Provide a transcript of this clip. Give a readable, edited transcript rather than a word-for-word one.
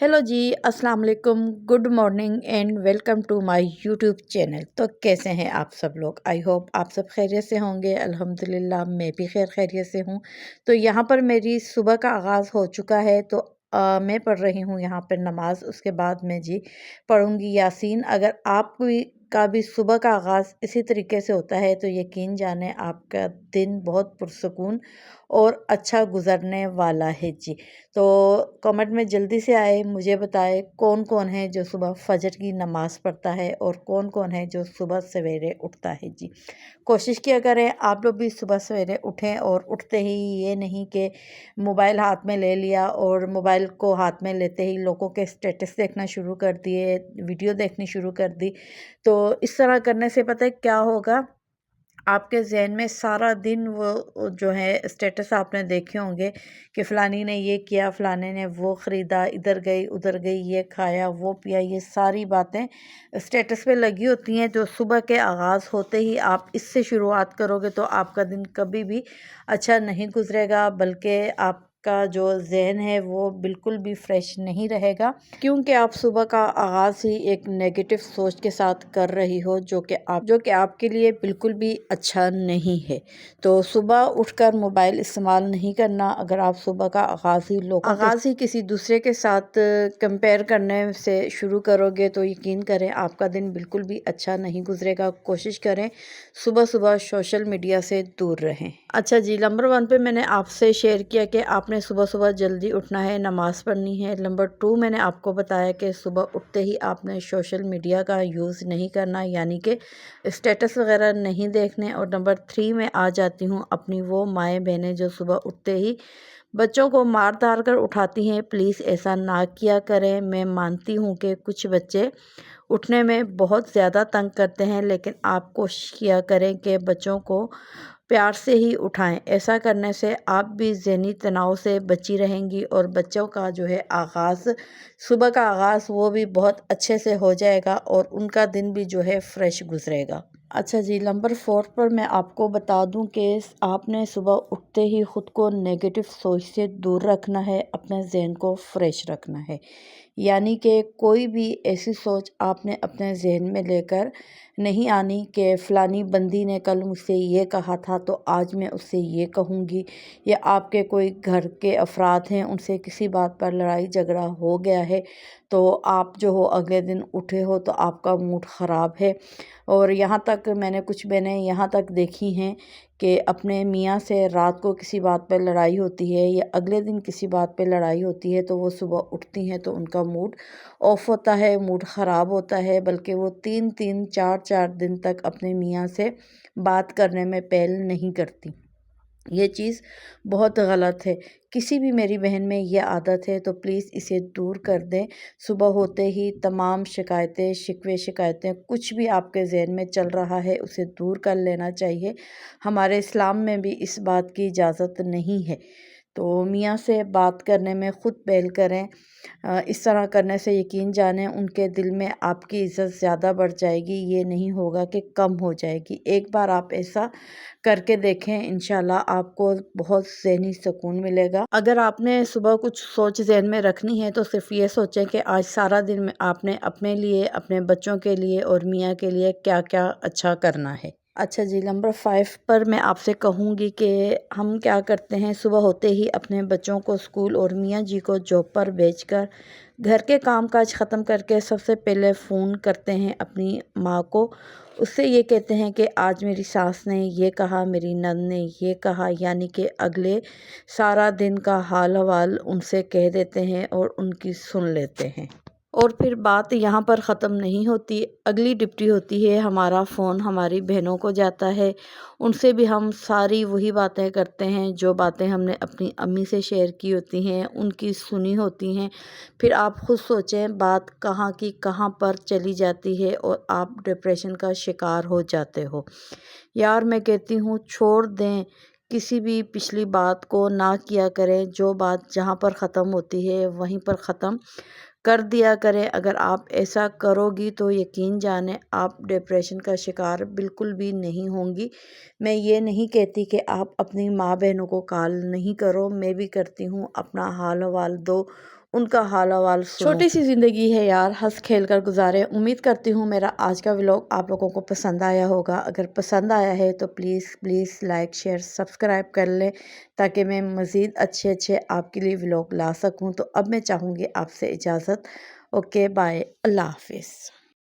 Hello जी, अस्सलाम वालेकुम, good morning and welcome to my YouTube channel. तो कैसे हैं आप सब लोग? आई होप आप सब खैरियत से होंगे। अल्हम्दुलिल्लाह मैं भी खैरियत से हूँ। तो यहाँ पर मेरी सुबह का आगाज़ हो चुका है। तो मैं पढ़ रही हूँ यहाँ पर नमाज। उसके बाद मैं जी पढ़ूँगी यासीन। अगर आप कोई का भी सुबह का आगाज़ इसी तरीके से होता है तो यकीन जाने आपका दिन बहुत पुरसकून और अच्छा गुजरने वाला है जी। तो कमेंट में जल्दी से आए, मुझे बताएं कौन कौन है जो सुबह फजर की नमाज पढ़ता है और कौन कौन है जो सुबह सवेरे उठता है जी। कोशिश किया करें आप लोग भी सुबह सवेरे उठें, और उठते ही ये नहीं कि मोबाइल हाथ में ले लिया और मोबाइल को हाथ में लेते ही लोगों के स्टेटस देखना शुरू कर दिए, वीडियो देखनी शुरू कर दी। तो इस तरह करने से पता है क्या होगा, आपके ज़हन में सारा दिन वो जो है स्टेटस आपने देखे होंगे कि फ़लानी ने ये किया, फ़लाने ने वो ख़रीदा, इधर गई उधर गई, ये खाया वो पिया, ये सारी बातें स्टेटस पे लगी होती हैं। जो सुबह के आगाज़ होते ही आप इससे शुरुआत करोगे तो आपका दिन कभी भी अच्छा नहीं गुजरेगा, बल्कि आपका जो ज़हन है वो बिल्कुल भी फ्रेश नहीं रहेगा, क्योंकि आप सुबह का आगाज़ ही एक नेगेटिव सोच के साथ कर रही हो, जो कि आपके लिए बिल्कुल भी अच्छा नहीं है। तो सुबह उठकर मोबाइल इस्तेमाल नहीं करना। अगर आप सुबह का आगाज़ ही किसी दूसरे के साथ कंपेयर करने से शुरू करोगे तो यकीन करें आपका दिन बिल्कुल भी अच्छा नहीं गुजरेगा। कोशिश करें सुबह सुबह सोशल मीडिया से दूर रहें। अच्छा जी, नंबर 1 पे मैंने आपसे शेयर किया कि आपने सुबह सुबह जल्दी उठना है, नमाज़ पढ़नी है। नंबर 2 मैंने आपको बताया कि सुबह उठते ही आपने सोशल मीडिया का यूज़ नहीं करना, यानी कि स्टेटस वगैरह नहीं देखने। और नंबर 3 में आ जाती हूँ अपनी वो माएँ बहनें जो सुबह उठते ही बच्चों को मार धार कर उठाती हैं। प्लीज़ ऐसा ना किया करें। मैं मानती हूँ कि कुछ बच्चे उठने में बहुत ज़्यादा तंग करते हैं, लेकिन आप कोशिश किया करें कि बच्चों को प्यार से ही उठाएं। ऐसा करने से आप भी ज़हनी तनाव से बची रहेंगी और बच्चों का जो है आगाज़, सुबह का आगाज़ वो भी बहुत अच्छे से हो जाएगा और उनका दिन भी जो है फ्रेश गुजरेगा। अच्छा जी, नंबर 4 पर मैं आपको बता दूं कि आपने सुबह उठते ही ख़ुद को नेगेटिव सोच से दूर रखना है, अपने ज़हन को फ्रेश रखना है। यानी कि कोई भी ऐसी सोच आपने अपने ज़हन में लेकर नहीं आनी कि फ़लानी बंदी ने कल मुझसे ये कहा था तो आज मैं उससे ये कहूँगी, या आपके कोई घर के अफराद हैं उनसे किसी बात पर लड़ाई झगड़ा हो गया है तो आप जो हो अगले दिन उठे हो तो आपका मूड ख़राब है। और यहाँ तक मैंने कुछ बहनें यहाँ तक देखी हैं कि अपने मियाँ से रात को किसी बात पर लड़ाई होती है या अगले दिन किसी बात पे लड़ाई होती है तो वो सुबह उठती हैं तो उनका मूड ऑफ होता है, मूड ख़राब होता है, बल्कि वो 3-3 4-4 दिन तक अपने मियाँ से बात करने में पहल नहीं करती। ये चीज़ बहुत गलत है। किसी भी मेरी बहन में ये आदत है तो प्लीज़ इसे दूर कर दें। सुबह होते ही तमाम शिकायतें, शिकवे शिकायतें, कुछ भी आपके ज़हन में चल रहा है उसे दूर कर लेना चाहिए। हमारे इस्लाम में भी इस बात की इजाज़त नहीं है। तो मियाँ से बात करने में ख़ुद पहल करें। इस तरह करने से यकीन जानें उनके दिल में आपकी इज़्ज़त ज़्यादा बढ़ जाएगी, ये नहीं होगा कि कम हो जाएगी। एक बार आप ऐसा करके देखें, इंशाल्लाह आपको बहुत ज़हनी सुकून मिलेगा। अगर आपने सुबह कुछ सोच ज़हन में रखनी है तो सिर्फ़ ये सोचें कि आज सारा दिन में आपने अपने लिए, अपने बच्चों के लिए और मियाँ के लिए क्या-क्या अच्छा करना है। अच्छा जी, नंबर 5 पर मैं आपसे कहूँगी कि हम क्या करते हैं, सुबह होते ही अपने बच्चों को स्कूल और मियाँ जी को जॉब पर भेजकर घर के काम-काज ख़त्म करके सबसे पहले फ़ोन करते हैं अपनी माँ को। उससे ये कहते हैं कि आज मेरी सास ने ये कहा, मेरी नंद ने ये कहा, यानी कि अगले सारा दिन का हाल-हवाल उनसे कह देते हैं और उनकी सुन लेते हैं। और फिर बात यहाँ पर ख़त्म नहीं होती, अगली डिप्टी होती है हमारा फ़ोन हमारी बहनों को जाता है। उनसे भी हम सारी वही बातें करते हैं जो बातें हमने अपनी अम्मी से शेयर की होती हैं, उनकी सुनी होती हैं। फिर आप खुद सोचें बात कहाँ की कहाँ पर चली जाती है और आप डिप्रेशन का शिकार हो जाते हो। यार मैं कहती हूँ छोड़ दें, किसी भी पिछली बात को ना किया करें। जो बात जहाँ पर ख़त्म होती है वहीं पर ख़त्म कर दिया करें। अगर आप ऐसा करोगी तो यकीन जाने आप डिप्रेशन का शिकार बिल्कुल भी नहीं होंगी। मैं ये नहीं कहती कि आप अपनी माँ बहनों को कॉल नहीं करो, मैं भी करती हूँ, अपना हाल हवाल दो, ان کا حال احوال سنوں۔ چھوٹی سی زندگی ہے یار، ہنس کھیل کر گزارے۔ امید کرتی ہوں میرا آج کا ولاگ آپ لوگوں کو پسند آیا ہوگا۔ اگر پسند آیا ہے تو پلیز لائک شیئر سبسکرائب کر لیں تاکہ میں مزید اچھے آپ کے لیے ولاگ لا سکوں۔ تو اب میں چاہوں گی آپ سے اجازت۔ اوکے بائے، اللہ حافظ۔